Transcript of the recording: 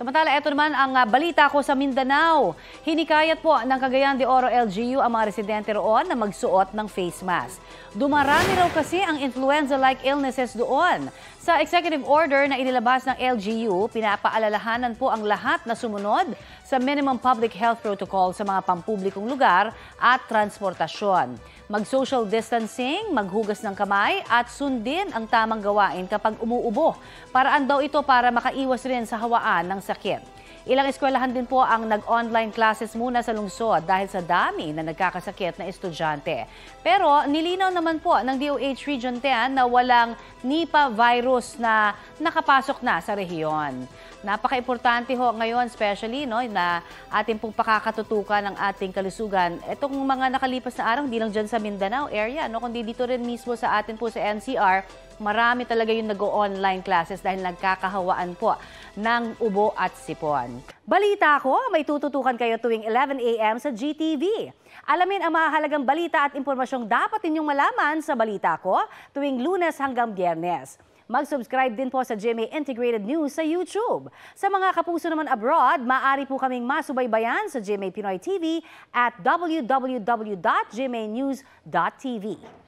Samantala, ito naman ang balita ko sa Mindanao. Hinikayat po ng Cagayan de Oro LGU ang mga residente roon na magsuot ng face mask. Dumarami raw kasi ang influenza-like illnesses doon. Sa executive order na inilabas ng LGU, pinapaalalahanan po ang lahat na sumunod sa minimum public health protocol sa mga pampublikong lugar at transportasyon. Mag-social distancing, maghugas ng kamay at sundin ang tamang gawain kapag umuubo. Paraan daw ito para makaiwas rin sa hawaan ng sakit. Ilang eskwelahan din po ang nag-online classes muna sa lungsod dahil sa dami na nagkakasakit na estudyante. Pero nilinaw naman po ng DOH Region 10 na walang Nipah virus na nakapasok na sa rehiyon. Napaka-importante ho ngayon, especially na ating pong pakakatutukan ng ating kalusugan. Itong mga nakalipas na araw, hindi lang dyan sa Mindanao area, kundi dito rin mismo sa atin po sa NCR, marami talaga yung nag-online classes dahil nagkakahawaan po ng ubo at sipon. Balita ko, may tututukan kayo tuwing 11 a.m. sa GTV. Alamin ang mahalagang balita at impormasyong dapat ninyong malaman sa Balita Ko tuwing Lunes hanggang Biyernes. Mag-subscribe din po sa GMA Integrated News sa YouTube. Sa mga kapuso naman abroad, maaari po kaming masubaybayan sa GMA Pinoy TV at www.gmanews.tv.